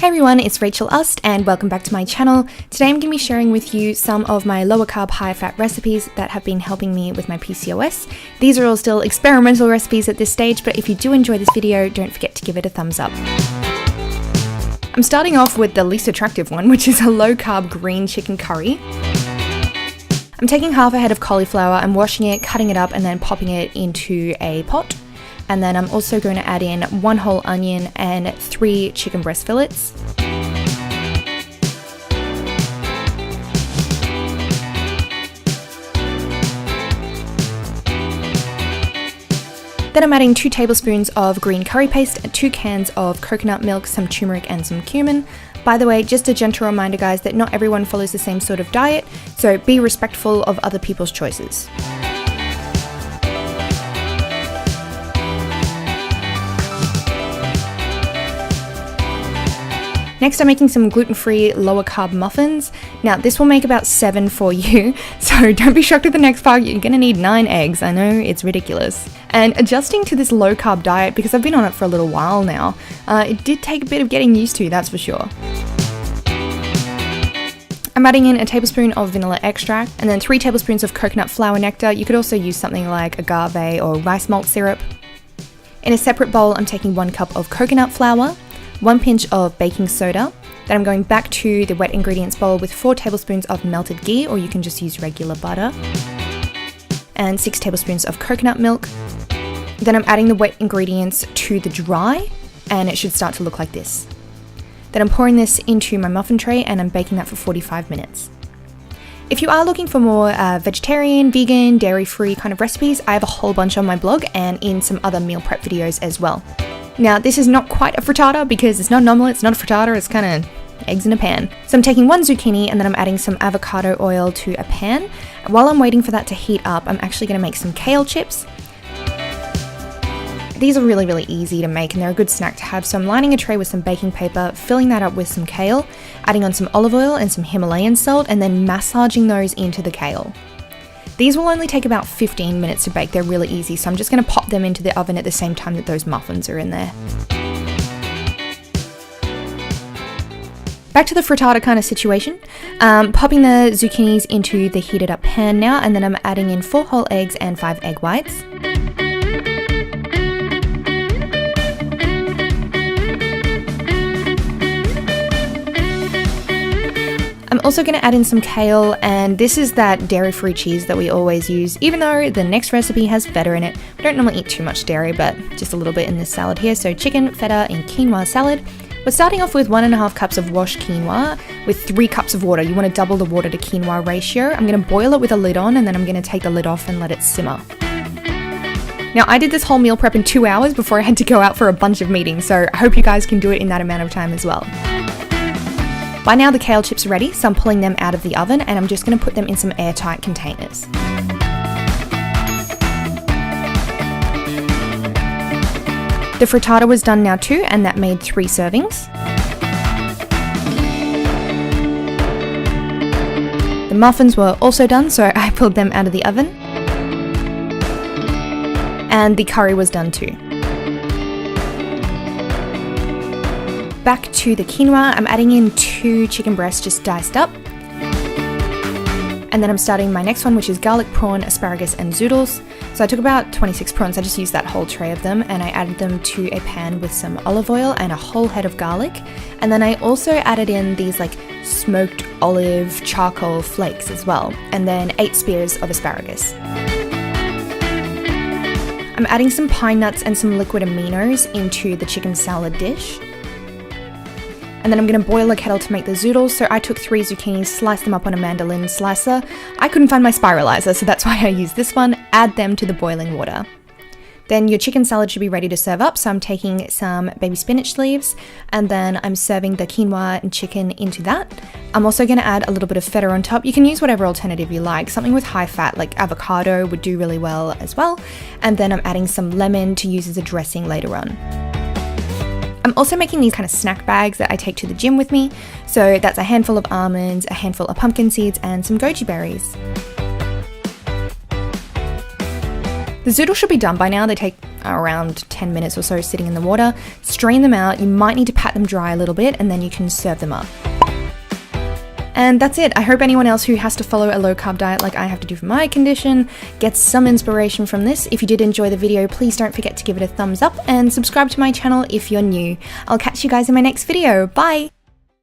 Hey everyone, it's Rachel Aust and welcome back to my channel. Today I'm going to be sharing with you some of my lower carb, high fat recipes that have been helping me with my PCOS. These are all still experimental recipes at this stage, but if you do enjoy this video, don't forget to give it a thumbs up. I'm starting off with the least attractive one, which is a low carb green chicken curry. I'm taking half a head of cauliflower, I'm washing it, cutting it up and then popping it into a pot. And then I'm also going to add in 1 whole onion and 3 chicken breast fillets. Then I'm adding 2 tablespoons of green curry paste, 2 cans of coconut milk, some turmeric and some cumin. By the way, just a gentle reminder guys that not everyone follows the same sort of diet, so be respectful of other people's choices. Next, I'm making some gluten-free lower carb muffins. Now, this will make about 7 for you, so don't be shocked at the next part. You're gonna need 9 eggs. I know, it's ridiculous. And adjusting to this low carb diet, because I've been on it for a little while now, it did take a bit of getting used to, that's for sure. I'm adding in a tablespoon of vanilla extract and then 3 tablespoons of coconut flour nectar. You could also use something like agave or rice malt syrup. In a separate bowl, I'm taking 1 cup of coconut flour, 1 pinch of baking soda. Then I'm going back to the wet ingredients bowl with 4 tablespoons of melted ghee, or you can just use regular butter, and 6 tablespoons of coconut milk. Then I'm adding the wet ingredients to the dry, and it should start to look like this. Then I'm pouring this into my muffin tray and I'm baking that for 45 minutes. If you are looking for more vegetarian, vegan, dairy-free kind of recipes, I have a whole bunch on my blog and in some other meal prep videos as well. Now, this is not quite a frittata because it's not an omelette, it's not a frittata, it's kind of eggs in a pan. So I'm taking 1 zucchini and then I'm adding some avocado oil to a pan. While I'm waiting for that to heat up, I'm actually going to make some kale chips. These are really, really easy to make and they're a good snack to have. So I'm lining a tray with some baking paper, filling that up with some kale, adding on some olive oil and some Himalayan salt, and then massaging those into the kale. These will only take about 15 minutes to bake, they're really easy, so I'm just going to pop them into the oven at the same time that those muffins are in there. Back to the frittata kind of situation, popping the zucchinis into the heated up pan now, and then I'm adding in 4 whole eggs and 5 egg whites. I'm also going to add in some kale, and this is that dairy-free cheese that we always use, even though the next recipe has feta in it. We don't normally eat too much dairy, but just a little bit in this salad here. So chicken, feta, and quinoa salad. We're starting off with 1.5 cups of washed quinoa with 3 cups of water. You want to double the water to quinoa ratio. I'm going to boil it with a lid on, and then I'm going to take the lid off and let it simmer. Now, I did this whole meal prep in 2 hours before I had to go out for a bunch of meetings, so I hope you guys can do it in that amount of time as well. By now the kale chips are ready, so I'm pulling them out of the oven and I'm just going to put them in some airtight containers. The frittata was done now too, and that made 3 servings. The muffins were also done, so I pulled them out of the oven. And the curry was done too. Back to the quinoa, I'm adding in 2 chicken breasts just diced up. And then I'm starting my next one, which is garlic prawn, asparagus and zoodles. So I took about 26 prawns, I just used that whole tray of them, and I added them to a pan with some olive oil and a whole head of garlic. And then I also added in these like smoked olive charcoal flakes as well, and then 8 spears of asparagus. I'm adding some pine nuts and some liquid aminos into the chicken salad dish. And then I'm going to boil a kettle to make the zoodles, so I took 3 zucchinis, sliced them up on a mandolin slicer. I couldn't find my spiralizer, so that's why I used this one. Add them to the boiling water. Then your chicken salad should be ready to serve up, so I'm taking some baby spinach leaves, and then I'm serving the quinoa and chicken into that. I'm also going to add a little bit of feta on top. You can use whatever alternative you like. Something with high fat like avocado would do really well as well. And then I'm adding some lemon to use as a dressing later on. I'm also making these kind of snack bags that I take to the gym with me. So that's a handful of almonds, a handful of pumpkin seeds, and some goji berries. The zoodle should be done by now. They take around 10 minutes or so sitting in the water. Strain them out. You might need to pat them dry a little bit and then you can serve them up. And that's it. I hope anyone else who has to follow a low carb diet like I have to do for my condition gets some inspiration from this. If you did enjoy the video, please don't forget to give it a thumbs up and subscribe to my channel if you're new. I'll catch you guys in my next video. Bye!